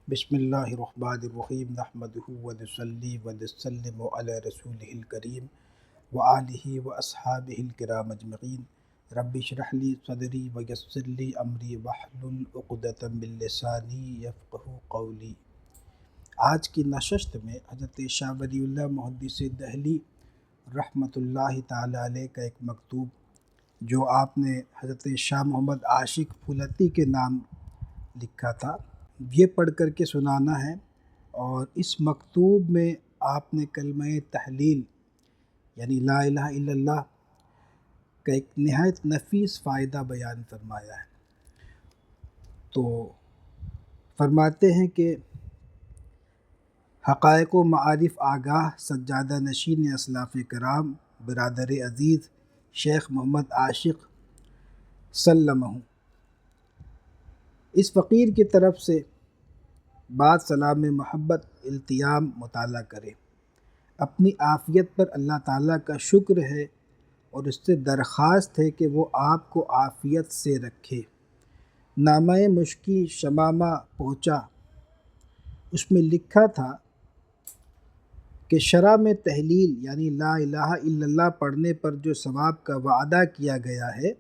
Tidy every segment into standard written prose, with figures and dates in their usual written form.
بسم اللہ الرحمن الرحیم نحمدہ ونصلی ونسلم علی رسولہ الکریم وآلہ واصحابہ الکرام اجمعین۔ رب اشرح لی صدری ویسر لی امری واحلل عقدۃ من لسانی یفقہوا قولی۔ آج کی نشست میں حضرت شاہ ولی اللہ محدث دہلی رحمۃ اللہ تعالی علیہ کا ایک مکتوب جو آپ نے حضرت شاہ محمد عاشق پھولتی کے نام لکھا تھا، یہ پڑھ کر کے سنانا ہے۔ اور اس مکتوب میں آپ نے کلمہ تحلیل یعنی لا الہ الا اللہ کا ایک نہایت نفیس فائدہ بیان فرمایا ہے۔ تو فرماتے ہیں کہ حقائق و معارف آگاہ سجادہ نشین اسلاف کرام برادر عزیز شیخ محمد عاشق سلمہ، اس فقیر کی طرف سے بات سلام محبت التیام مطالعہ کرے۔ اپنی عافیت پر اللہ تعالیٰ کا شکر ہے اور اس سے درخواست ہے کہ وہ آپ کو عافیت سے رکھے۔ نامہ مشکی شمامہ پہنچا، اس میں لکھا تھا کہ شرح میں تحلیل یعنی لا الہ الا اللہ پڑھنے پر جو ثواب کا وعدہ کیا گیا ہے،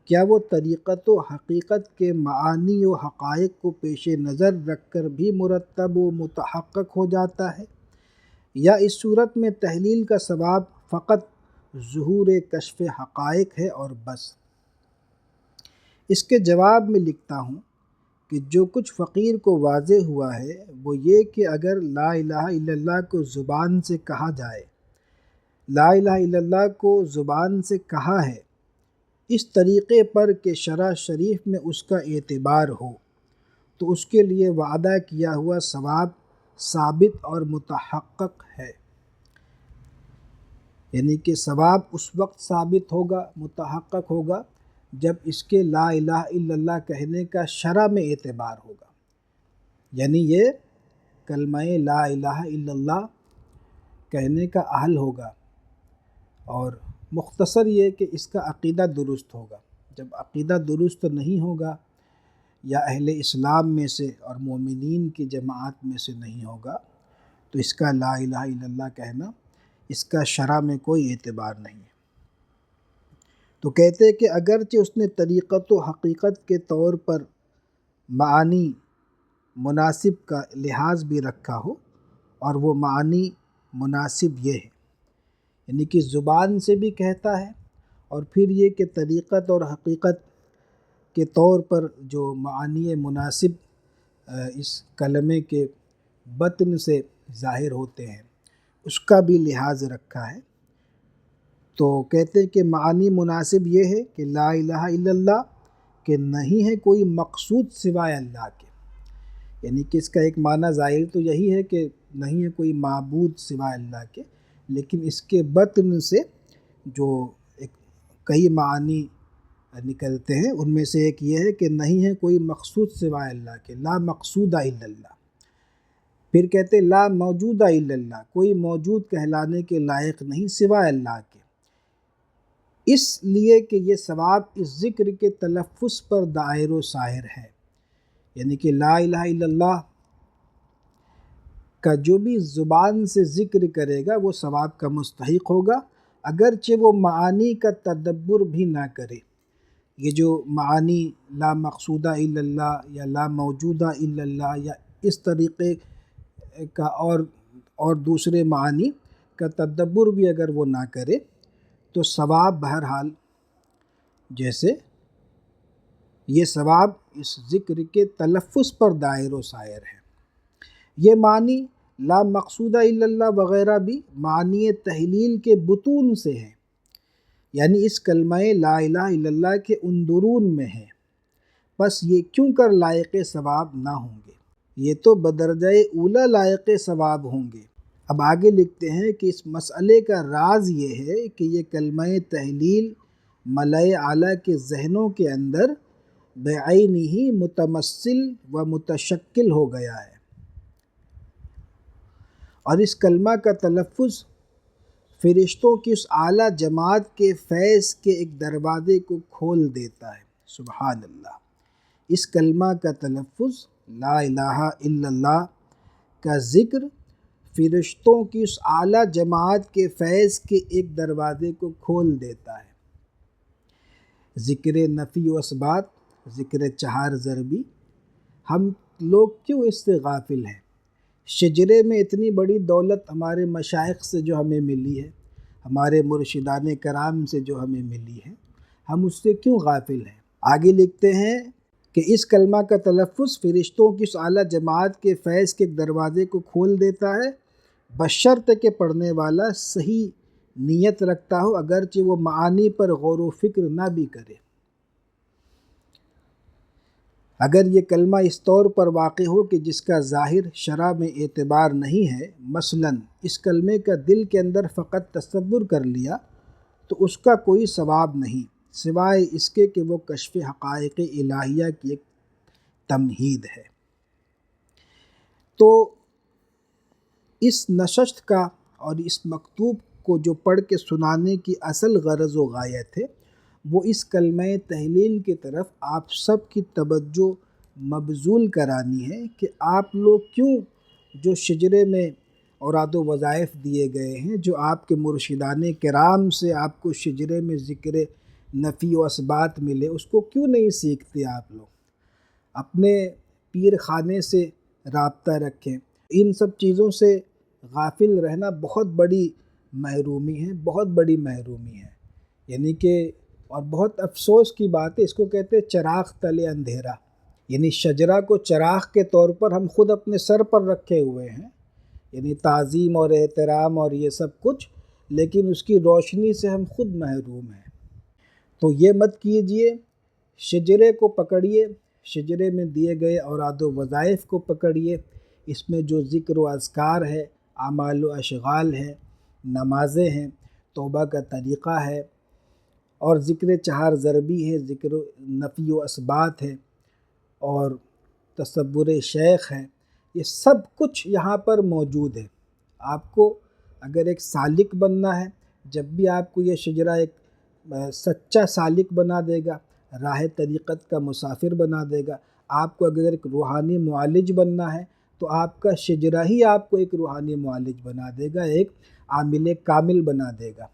کیا وہ طریقت و حقیقت کے معانی و حقائق کو پیش نظر رکھ کر بھی مرتب و متحقق ہو جاتا ہے، یا اس صورت میں تحلیل کا ثواب فقط ظہور کشف حقائق ہے اور بس؟ اس کے جواب میں لکھتا ہوں کہ جو کچھ فقیر کو واضح ہوا ہے وہ یہ کہ اگر لا الہ الا اللہ کو زبان سے کہا جائے، لا الہ الا اللہ کو زبان سے کہا ہے اس طریقے پر کہ شرح شریف میں اس کا اعتبار ہو، تو اس کے لیے وعدہ کیا ہوا ثواب ثابت اور متحقق ہے۔ یعنی کہ ثواب اس وقت ثابت ہوگا، متحقق ہوگا جب اس کے لا الہ الا اللہ کہنے کا شرع میں اعتبار ہوگا، یعنی یہ کلمہ لا الہ الا اللہ کہنے کا اہل ہوگا، اور مختصر یہ کہ اس کا عقیدہ درست ہوگا۔ جب عقیدہ درست نہیں ہوگا یا اہل اسلام میں سے اور مومنین کی جماعت میں سے نہیں ہوگا تو اس کا لا الہ الا اللہ کہنا، اس کا شرع میں کوئی اعتبار نہیں ہے۔ تو کہتے ہیں کہ اگرچہ اس نے طریقت و حقیقت کے طور پر معانی مناسب کا لحاظ بھی رکھا ہو، اور وہ معانی مناسب یہ ہے یعنی کہ زبان سے بھی کہتا ہے، اور پھر یہ کہ طریقت اور حقیقت کے طور پر جو معانی مناسب اس کلمے کے بطن سے ظاہر ہوتے ہیں اس کا بھی لحاظ رکھا ہے۔ تو کہتے ہیں کہ معانی مناسب یہ ہے کہ لا الہ الا اللہ کہ نہیں ہے کوئی مقصود سوائے اللہ کے، یعنی کہ اس کا ایک معنی ظاہر تو یہی ہے کہ نہیں ہے کوئی معبود سوائے اللہ کے، لیکن اس کے بطن سے جو کئی معنی نکلتے ہیں ان میں سے ایک یہ ہے کہ نہیں ہے کوئی مقصود سوائے اللہ کے، لا مقصود الا اللہ۔ پھر کہتے ہیں لا موجود الا اللہ، کوئی موجود کہلانے کے لائق نہیں سوائے اللہ کے، اس لیے کہ یہ ثواب اس ذکر کے تلفظ پر دائر و سائر ہے، یعنی کہ لا الہ الا اللہ کا جو بھی زبان سے ذکر کرے گا وہ ثواب کا مستحق ہوگا، اگرچہ وہ معانی کا تدبر بھی نہ کرے۔ یہ جو معانی لا مقصودہ الا اللہ یا لا موجودہ الا اللہ یا اس طریقے کا اور دوسرے معانی کا تدبر بھی اگر وہ نہ کرے تو ثواب بہرحال جیسے یہ ثواب اس ذکر کے تلفظ پر دائر و سائر ہے۔ یہ معنی لا مقصودہ الا اللہ وغیرہ بھی معنی تحلیل کے بطون سے ہیں، یعنی اس کلمہ لا الہ الا اللہ کے اندرون میں ہے، بس یہ کیوں کر لائق ثواب نہ ہوں گے، یہ تو بدرجہ اولا لائق ثواب ہوں گے۔ اب آگے لکھتے ہیں کہ اس مسئلے کا راز یہ ہے کہ یہ کلمہ تحلیل ملائے اعلیٰ کے ذہنوں کے اندر بعینہ متمثل و متشکل ہو گیا ہے، اور اس کلمہ کا تلفظ فرشتوں کی اس اعلیٰ جماعت کے فیض کے ایک دروازے کو کھول دیتا ہے۔ سبحان اللہ! اس کلمہ کا تلفظ لا الہ الا اللہ کا ذکر فرشتوں کی اس اعلیٰ جماعت کے فیض کے ایک دروازے کو کھول دیتا ہے۔ ذکر نفی و اثبات، ذکر چہار ضربی، ہم لوگ کیوں اس سے غافل ہیں؟ شجرے میں اتنی بڑی دولت ہمارے مشائخ سے جو ہمیں ملی ہے، ہمارے مرشدان کرام سے جو ہمیں ملی ہے، ہم اس سے کیوں غافل ہیں؟ آگے لکھتے ہیں کہ اس کلمہ کا تلفظ فرشتوں کی اس اعلیٰ جماعت کے فیض کے دروازے کو کھول دیتا ہے، بشرط کہ پڑھنے والا صحیح نیت رکھتا ہو، اگرچہ وہ معانی پر غور و فکر نہ بھی کرے۔ اگر یہ کلمہ اس طور پر واقع ہو کہ جس کا ظاہر شرع میں اعتبار نہیں ہے، مثلاً اس کلمے کا دل کے اندر فقط تصور کر لیا، تو اس کا کوئی ثواب نہیں، سوائے اس کے کہ وہ کشف حقائق الہیہ کی ایک تمہید ہے۔ تو اس نشست کا اور اس مکتوب کو جو پڑھ کے سنانے کی اصل غرض و غایت ہے، وہ اس کلمہ تحلیل کی طرف آپ سب کی توجہ مبذول کرانی ہے کہ آپ لوگ کیوں جو شجرے میں اوراد و وظائف دیے گئے ہیں، جو آپ کے مرشدان کرام سے آپ کو شجرے میں ذکر نفی و اثبات ملے، اس کو کیوں نہیں سیکھتے؟ آپ لوگ اپنے پیر خانے سے رابطہ رکھیں۔ ان سب چیزوں سے غافل رہنا بہت بڑی محرومی ہے، بہت بڑی محرومی ہے، یعنی کہ اور بہت افسوس کی بات ہے، اس کو کہتے ہیں چراغ تلے اندھیرا، یعنی شجرہ کو چراغ کے طور پر ہم خود اپنے سر پر رکھے ہوئے ہیں، یعنی تعظیم اور احترام اور یہ سب کچھ، لیکن اس کی روشنی سے ہم خود محروم ہیں۔ تو یہ مت کیجئے، شجرے کو پکڑیے، شجرے میں دیے گئے اوراد و وظائف کو پکڑیے، اس میں جو ذکر و اذکار ہے، اعمال و اشغال ہے، نمازیں ہیں، توبہ کا طریقہ ہے، اور ذکر چہار ضربی ہے، ذکر نفی و اثبات ہے، اور تصور شیخ ہے، یہ سب کچھ یہاں پر موجود ہے۔ آپ کو اگر ایک سالک بننا ہے، جب بھی آپ کو یہ شجرہ ایک سچا سالک بنا دے گا، راہ طریقت کا مسافر بنا دے گا۔ آپ کو اگر ایک روحانی معالج بننا ہے تو آپ کا شجرہ ہی آپ کو ایک روحانی معالج بنا دے گا، ایک عامل کامل بنا دے گا۔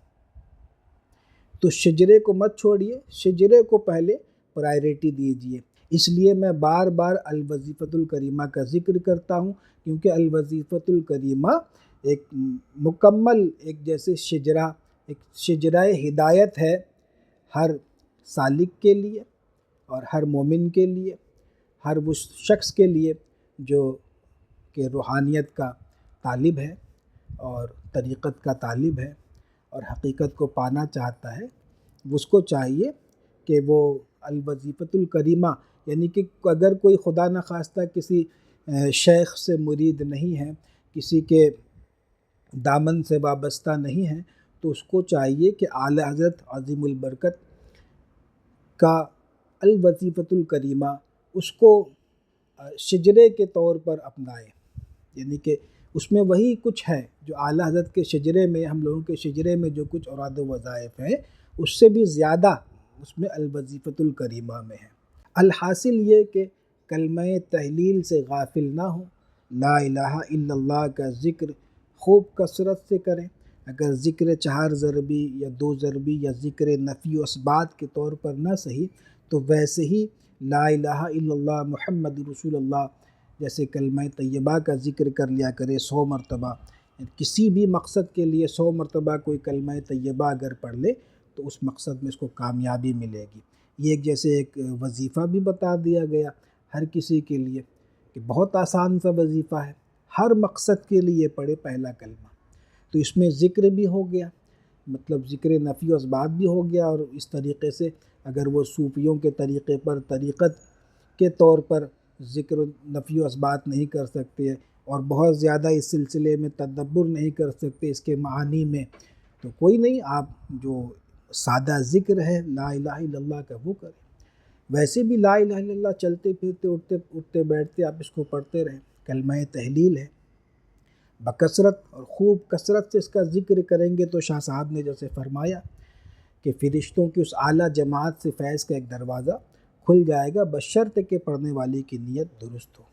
تو شجرے کو مت چھوڑیے، شجرے کو پہلے پرائرٹی دیجیے۔ اس لیے میں بار بار الوظیفۃ الکریمہ کا ذکر کرتا ہوں، کیونکہ الوظیفۃ الکریمہ ایک مکمل ایک جیسے شجرہ، ایک شجرہ ہدایت ہے ہر سالک کے لیے اور ہر مومن کے لیے، ہر وہ شخص کے لیے جو کہ روحانیت کا طالب ہے اور طریقت کا طالب ہے اور حقیقت کو پانا چاہتا ہے۔ اس کو چاہیے کہ وہ الوظیفۃ الکریمہ، یعنی کہ اگر کوئی خدا نخواستہ کسی شیخ سے مرید نہیں ہے، کسی کے دامن سے وابستہ نہیں ہے، تو اس کو چاہیے کہ اعلی حضرت عظیم البرکت کا الوظیفۃ الکریمہ اس کو شجرے کے طور پر اپنائے، یعنی کہ اس میں وہی کچھ ہے جو اعلی حضرت کے شجرے میں، ہم لوگوں کے شجرے میں جو کچھ اوراد و وظائف ہیں، اس سے بھی زیادہ اس میں الوظیفۃ الکریمہ میں ہے۔ الحاصل یہ کہ کلمہ تحلیل سے غافل نہ ہو، لا الہ الا اللہ کا ذکر خوب کثرت سے کریں۔ اگر ذکر چہار ضربی یا دو ضربی یا ذکر نفی و اثبات کے طور پر نہ صحیح، تو ویسے ہی لا الہ الا اللہ محمد رسول اللہ جیسے کلمہ طیبہ کا ذکر کر لیا کرے 100 مرتبہ، کسی بھی مقصد کے لیے 100 مرتبہ کوئی کلمہ طیبہ اگر پڑھ لے تو اس مقصد میں اس کو کامیابی ملے گی۔ یہ ایک جیسے ایک وظیفہ بھی بتا دیا گیا ہر کسی کے لیے کہ بہت آسان سا وظیفہ ہے، ہر مقصد کے لیے پڑھے پہلا کلمہ، تو اس میں ذکر بھی ہو گیا، مطلب ذکر نفی و اثبات بھی ہو گیا، اور اس طریقے سے اگر وہ صوفیوں کے طریقے پر طریقت کے طور پر ذکر نفی و اثبات نہیں کر سکتے اور بہت زیادہ اس سلسلے میں تدبر نہیں کر سکتے اس کے معانی میں، تو کوئی نہیں، آپ جو سادہ ذکر ہے لا الہ الا اللہ کا وہ کریں۔ ویسے بھی لا الہ الا اللہ چلتے پھرتے اٹھتے بیٹھتے آپ اس کو پڑھتے رہیں، کلمہ تحلیل ہے، بکثرت اور خوب کثرت سے اس کا ذکر کریں گے تو شاہ صاحب نے جیسے فرمایا کہ فرشتوں کی اس اعلیٰ جماعت سے فیض کا ایک دروازہ کھل جائے گا، بشرط کہ پڑھنے والے کی نیت درست ہو۔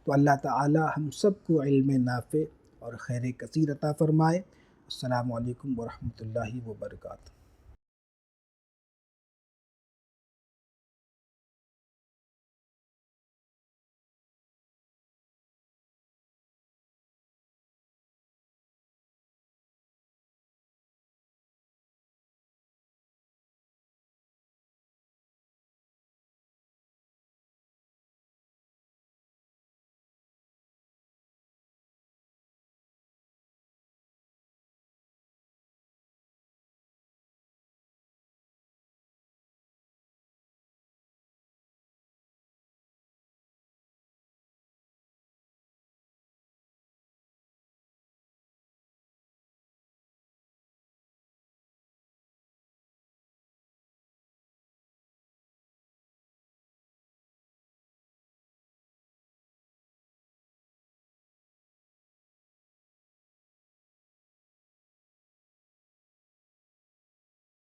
تو اللہ تعالی ہم سب کو علم نافع اور خیر کثیر عطا فرمائے۔ السلام علیکم ورحمۃ اللہ وبرکاتہ۔